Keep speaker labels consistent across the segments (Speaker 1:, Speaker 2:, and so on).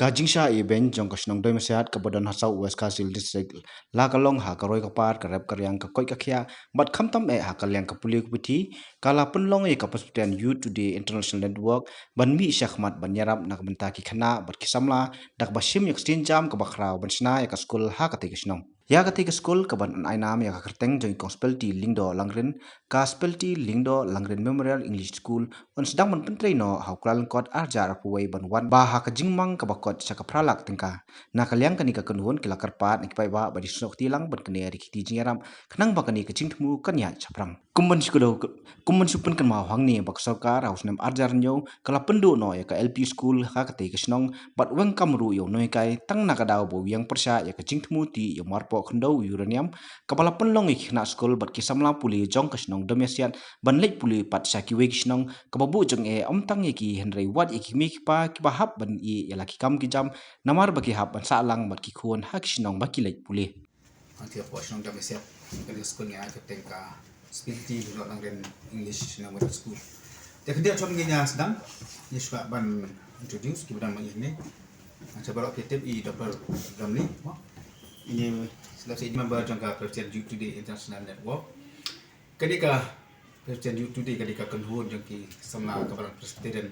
Speaker 1: Kajingsha event jong kasnong doi masiat kabadan hasau West Kasil district la kalong ha karoi kapar karep karyang ka koi kakhia bat khamtam ha kalyang ka puli kupiti kala penlong e kapasutian youth today international network ban mi syahmat ban yarap nak benta ki khana bat kisamla dak basim yak stinjam ka bakrau ban sna ya ka skul ha ka te kasnong ya ka te ka skul ka ban ainam ya ka kerteng jong gospel ti lingdo langren ka spelti lingdo langren memorial english school on sedang man pentrei no haukral kot arjar puwei ban wan ba ha ka jingmang ka bakot sa ka pralak tengka na kalyang kani ka kunhun kila karpat ni pai ba badi snok tilang ban kani ari kiti jingaram kenang ba kani ka jingtmu kanya chaprang kumban skudo kumban supun kan ma hangni bak sarkar haus nam arjar nyo kala pendu no ya ka lp school ha ka te kisnong bat weng kamru yo noi kai tang na ka daw bo yang persya ya ka jingtmu ti yo marpo khndo uranium kapala penlong ik na school bat kisamla puli jong kisnong domesian ban lek puli pat saki we kisnong kababu jeng omtang ki henry wat ki mi pa ki bahap ban i yala ki kam ki jam namar baki hap ban salang bat ki khon hak sinong baki lek puli
Speaker 2: Nanti aku asyong dami siap dari sekolah ni aku tengka spiriti dulu langren English nama school. Dia kerja macam ni sedang ni suka ban introduce kita dan ini. Macam baru kita i double dalam ni. Ini selesai member jangka Presiden Youth Today International Network. Ketika Presiden Youth Today ketika kenhun jangki sama kepada Presiden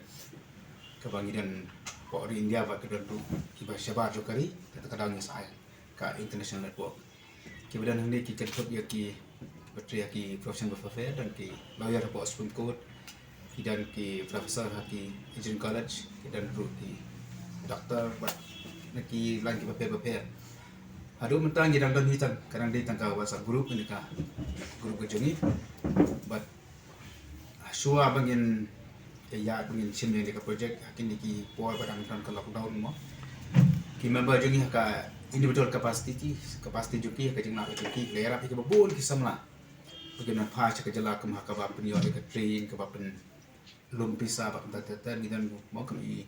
Speaker 2: kebangidan Polri India bagi dulu iba syabar jokari kadang saya ke International Network. Kemudian hendak kita ketep ya ki betri ya ki professional affair dan ki lawyer apa Supreme Court dan ki profesor ki Agent College dan ru ki doktor buat ki lain ki paper. Aduh mentang jadi dan hitam kadang dia tangka WhatsApp grup ni ka grup kejongi but sure bangin ya bangin sim ni ka project akin ki poa padang kan lockdown mo ki member jongi ka individual capacity juki ka jingna juki lera pi ka babun ki samla bagaimana phasa ka jala kam ka ba penyo ka train ka ba pen lumpisa ba ta ni dan mo kam i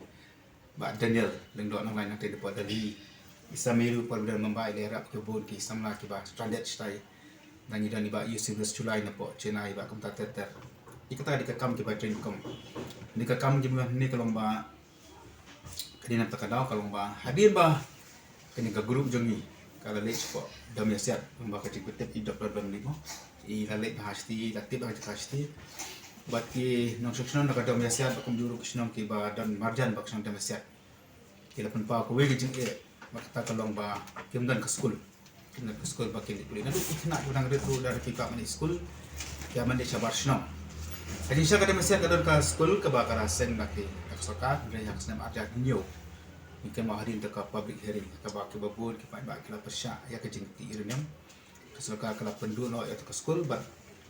Speaker 2: ba Daniel lengdo nang lain nang te depo dali isamiru par dan membai lera ka babun ki samla ki ba stranded stay dan idan ba Yusuf Julai na po chenai ba kam ta ikata di ka kam ki ba train kam ni ka kam jimla ni ka lomba kadina ta ka daw ka lomba hadir ba kini ka grup jongi kala lech po dam yasiat lomba ka cikutep i doktor dam limo i lalek hasti latip ka hasti bat ki nong seksyon na ka dam yasiat akum juru kisnong ki ba dan marjan bak sang dam yasiat kila pun pa ko wegi jing makta ka lomba kim dan ka school ba ki kulit na ikna unang retu dari ki ka mani school ya mandi sabar snong jadi siya ka dam yasiat ka don ka school ka ba ka rasen baki ka sokat re hak snam arja nyo Mungkin maharin dekat public hearing kaba ke babun ke pai ba kala persya ya ke jingti irnem keselaka kala pendu no ya ke school bat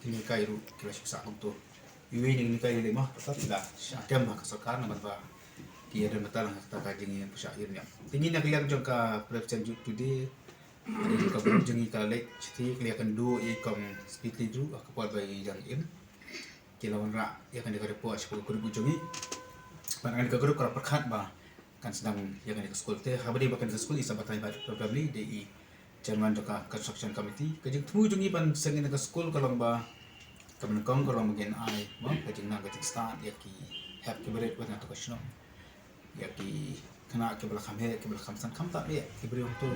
Speaker 2: ini kai ru kila siksa untuk iwi ni kai lima tetap tidak syakam ka keselaka nama ba dia dan betal ta ka jingi persya irnem tingin nak lihat jangka Presiden Youth Today ada ka bun jingi kala lek citi keliakan du i kom speedly du ka pol bai jang in kila wanra ya kan dekat report sepuluh grup jingi panangan ka grup kala perkhat ba kan sedang yang ada ke sekolah teh habis dia bahkan ke sekolah isa batai pada program ni di chairman joka construction committee kajing temu jungi ban sengin ke sekolah kalau ba kemenkom kalau mungkin ai mo kajing na kajing start ya ki have ke beret pada to question ya ki kena ke belakang ke belakang san kam tak dia ke beri untuk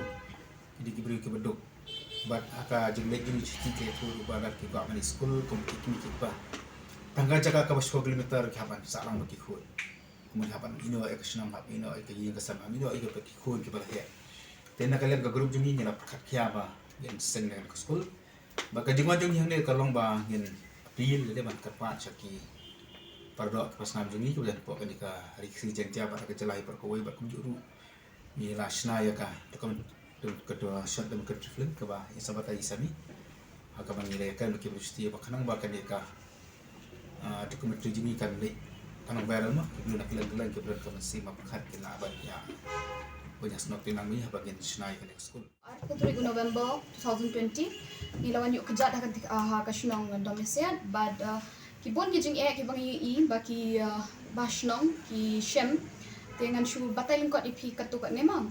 Speaker 2: jadi ke beri ke beduk bat aka jing lek jing citi ke tu bagar ke ba mani sekolah kompetisi ni ba tangga jaga ke 10 kilometer ke haban salang bagi khul menghapan ino ek senam hap ino ek yin kasam ino ek pe khun ke bala he tena kalian ka grup jungi nyala prakat kya ba yen sen ngan ke school ba ka jingwa jungi hne kalong ba yen apil le ban ka pa chaki pardo ke pasnam jungi ke dan po kan ka riksi jengtia ba ka jalai par ko ba kum juru ni la shna ya ka to kam to kedua shot dem ke film ke ba isabata isami aka ban ni le kan ke brusti ba kanang ba kan ka dokumentari jungi kan le kanang viral mah belum nak kelang-kelang ke bulan kamasi mapakhat kina abad ya banyak snok tinang mi bagian snai kan school
Speaker 3: Artikel 3 November 2020 nilawan yuk kejat akan ka shnong domesiat bad kibon ki jing ki bang i baki bashnong ki shem dengan shu batai kot ipi katu kat nemang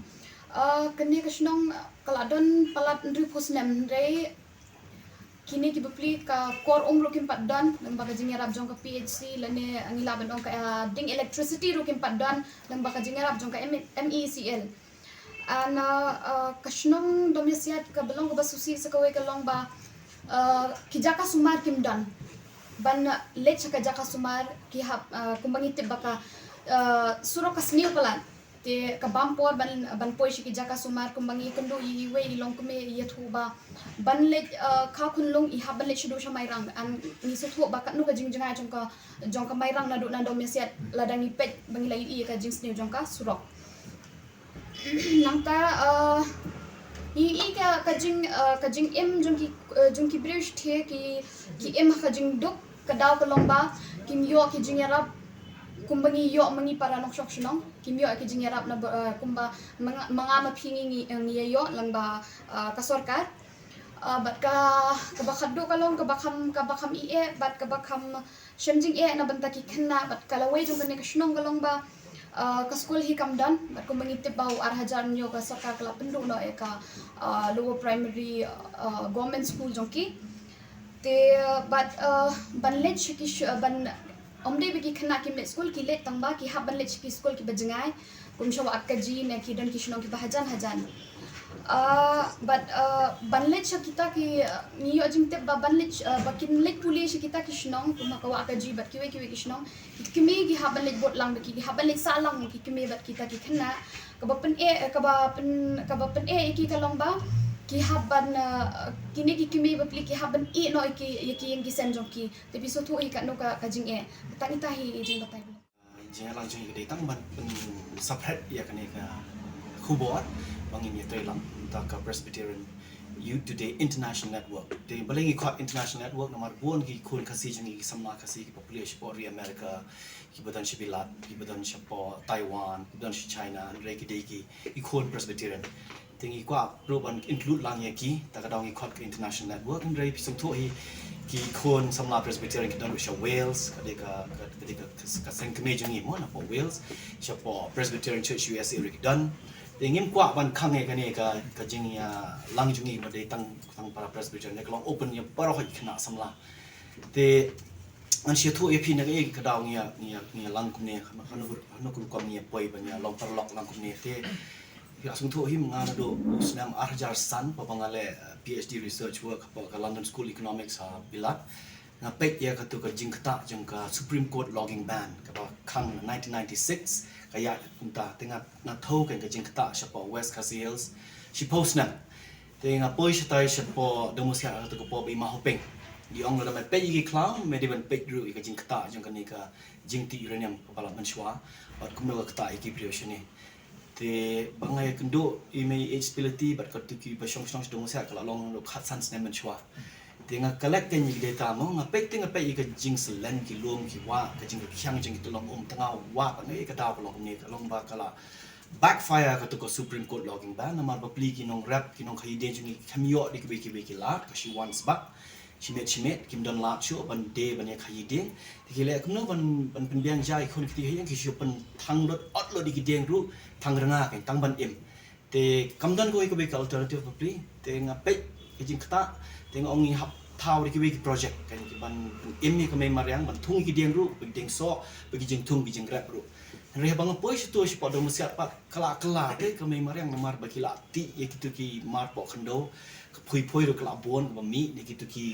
Speaker 3: kene ka shnong kaladon palat ndri posnem re kini ki bepli ka kor rukin paddan lang baka jingarap jong ka PHC lane ang ilaban dong ka ding electricity rukin paddan lang baka jingarap jong ka MECL ana kashnong domesiat ka belong ka basusi sa kaway ka long ba kijaka sumar kimdan ban let sa kajaka sumar ki kumbangitib baka suro kasniw palan te kabampor ban poi shi kijaka sumar kumbangi kendo iwe ilong kume yathuba ban let kha kunlong I haban let shido sha mairang an ni suthu baka nu ka jingjinga jongka mairang na do na domesiat ladang ipet bangi lai I ka jingsniw jongka surok nangta I kajing em jongki bridge the ki em kajing duk kadaw kalongba kim yo ki jingarap kumbangi yo mangi para nok shok shnong kim yo ki jingarap na kumba mga maphingi ngi yo lang ba ka sarkar bat ka bakaddo kalong kabakam ie bat kabakam shemjing na banta ki khanna bat kalaway jong ka shnong kalong ba ka school hi kamdan bat kumbangi tibaw arhajar nyo ka sarkar kala pendu no ka lower primary government school jongki te but ban let ki ban omde bagi khana ki met school ki let tangba ki ha ban let ki school ki bajangai kum shawa akaji ne ki dan ki shnong ki bahajan but ban let kita ki ni yo jing te ban let bakin let puli kita ki shnong kum ka wa akaji bat ki we ki shnong ki me ki ha ban let bot lang ki ha ban let salang ki me bat kita ki khana ka ba pen e ki kalong ba ki haban kini ki kimi bapli ki haban no ki yang ki sen jong ki tapi so thu ka no ka jing tang ita hi jing batai
Speaker 4: jing lang jing de tang ban subhead ya kan ka khubor bangin ya trelang ta ka Presbyterian Youth Today International Network de balengi ka International Network nomor bon ki kun kasi jing ki samna kasi ki population por America ki badan shibilat ki badan shapo Taiwan ki badan China re ki de ki kun Presbyterian tingi kwa proban include lang yaki takadang ikot ke International Network ndrai pisum thu hi ki khon samla Presbyterian ki don sha Wales kadeka seng keme jangi mo na po Wales sha po Presbyterian Church USA rik dan tingim kwa ban khang e kane ka jingia lang jungi ma de tang para Presbyterian ne long open ya paro hi khna samla te an shi thu epi na e kadaw ngia lang kumne hanu kum ngia poi ban ya long parlok lang kumne te ya sungtu him ngana do usnam arjar san papangale PhD research work pa London School Economics bilat na pek ya katu ka jingkata jangka Supreme Court logging ban ka kang 1996 kaya punta tenga na tho kan ka jingkata siapa West Khasi Hills si post na tenga poi sitai siapa domusia katu ko po bi mahopeng di ong la pek gi clown mediban pek ru ka jingkata jangka ni ka jingti uranium pala manswa at kumela kata iki priosini te bangai kendo email ability bat katuki basong dong sa kala long lo khatsan snemen chwa te nga collect ni data mo nga pek te nga pe ka jing selen ki lom ki wa ka jing kyang jing to long tanga wa bangai ka daw long ni ka long ba kala backfire ka to ko Supreme Court logging ban na mar bapli ki nong rap ki nong khide jing khamyo di ki la ka shi once back chimet kim don la chu ban de ban ya khide ti le kum no ban penbiang jai khon ki he yang ki shu pan thang lot ot lo di ki deng ru thang ranga kan tang ban em te kamdan ko be ka alternative papli te nga pe jing kata te nga ongi hap thau di ki project kan ki ban em ni ka me mariang ban thung ki deng ru bi deng so bi jing thung bi jing rap ru re bang poi tu si pa do musiat pa kala te ka me mariang mar ba ki la ti ye ki tu ki mar po khando pui ru kala bon ba mi ni ki tu ki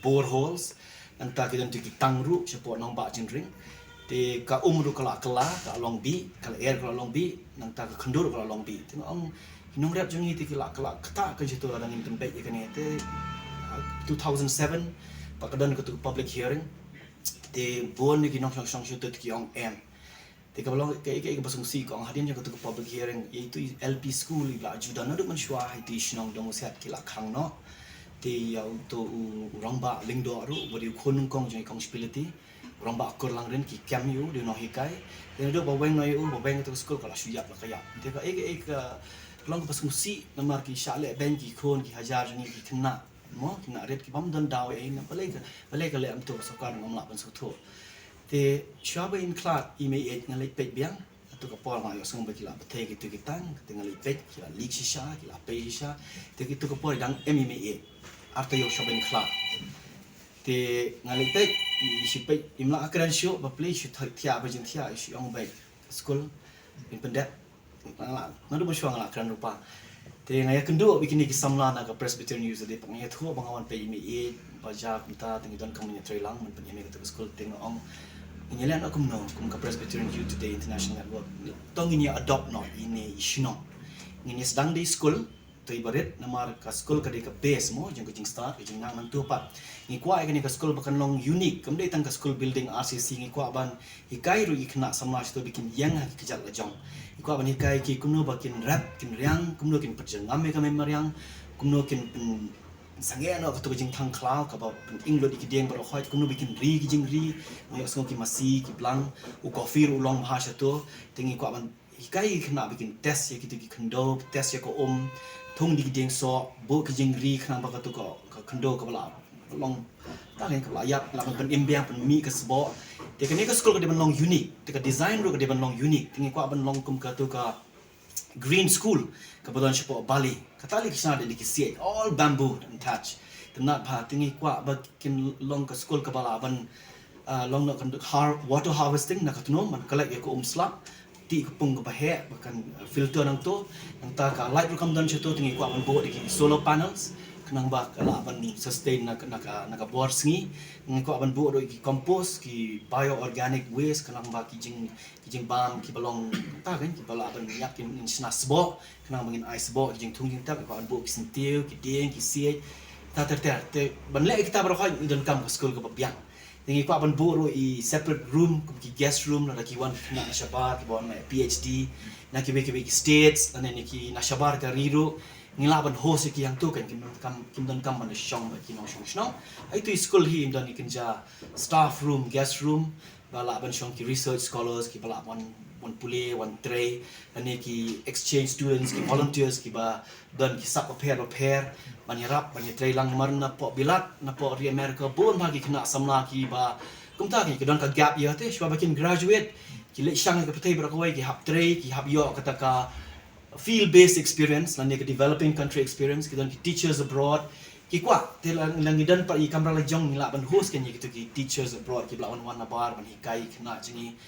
Speaker 4: boreholes nang ta ki dan tu ki tangru siapa nong ba jing ring te ka umru kala ka long bi kala air kala long bi nang ta ka khandur kala long bi te ong hinong rap jungi te kala kata ka jitu ada ngin tempat ya kan te 2007 pakadan ka tu public hearing te bon ni ki nong song shu te ki ong em te ka long ka basung si ko ang hadin ka tu public hearing itu LP school la judan na do man shwa hai ti shnong dong set kila khang no te ya to rongba lingdo ru bodi khon kong jai kong spility rongba kor lang ren ki kyam yu de no hikai de do ba weng no yu ba weng to school kala shuyap la kaya te ka long ka basung si namar ki shale ben ki khon ki hajar ni ki khna mo ki na ret ki bam dan daw e na balai ka le am to sokar ngom la ban so tho te shaba in clat email ngalai pek biang tu ka por ma yo sung ba kila te ki tu ki tang te ngalai pek kila lik shisha kila pe shisha te ki tu ka por dang MMA after your shopping club te ngalik te si pe imla akran show ba play shi thia ba jing thia shi ong bai school in pendet ngadu ba shwa ngala akran rupa te ngaya kendo bikini ki samla na ka Presbyterian Youth de pangya thu bangawan pe mi e baja kunta tingi don kamunya trailang men penye ka school te ong inyalan akum no kum ka Presbyterian Youth Today International Network tong ini adopt no ini ishno ini sedang di school tu ibarat nama ka school ka de ka base mo jeng kucing start jeng nang man tu pa ni kwa ikani ka school bakan long unique kamde tang ka school building RCC ni kwa ban ikai ru ikna samaj tu bikin yang ha kijat la jong ikwa ban ikai ki kumno bakin rap kin riang kumno kin perjeng ame ka memar yang kumno kin sange no ka tu jeng thang klau ka ba inglo ikideng bar khoi kumno bikin ri ki jeng ri mo yasong ki masi ki blang u coffee ru long ha sha tu tingi kwa ban ikai kena bikin test ya kita ki kendo test ya ko thong di ding so bo ki jing ri khang ba ka tu ko kendo ka bala long ta len ka bala yap la ban imbiang ban mi ka sbo te ka ne ka school ka de ban long unique te ka design ro ka de ban long unique tingi ko ban long kum ka tu ka green school ka bodon shpo bali ka tali ki sa de ki see all bamboo and touch the not pa tingi ko ba kin long ka school ka bala ban long no kan water harvesting na ka tu no man kala ya ko slap ti pung ka bahe bahkan filter nang to nang ta ka light ro kam dan cheto tingi kwa ban bo di solar panels kanang ba kala ban sustain na board sngi nang kwa ban bo ro ki compost ki bio organic waste kanang ba ki jing bam ki balong ta kan ki bala ban yak ki sna sbo kanang bangin ice bo ki jing thung jing ta kwa ban bo ki sentiu ki deng ki sie ta te ban le kita bar kha don kam school ka ba tingi kwa ban buro i separate room ki guest room na ki wan na shabar ki bon PhD na ki be states na ni ki na shabar ka riro ngila ban host ki yang tu kan kim don kam ban shong ki no shong ai tu school hi don ikin ja staff room guest room bala ban shong ki research scholars ki bala one pule one tray ani ki exchange students ki volunteers ki ba don ki sap pair manirap ban tray lang marna po bilat na po ri America bon bagi kena samla ki ba kumta ki don ka gap year te shwa bakin graduate ki le shang ka patay bra kawai ki hap tray ki hap yo kata ka field based experience lan ka developing country experience ki don ki teachers abroad ki kwa te lang idan pa I kamera la jong nila ban host kan gitu ki teachers abroad ki blawan wan na bar ban hikai kena jingi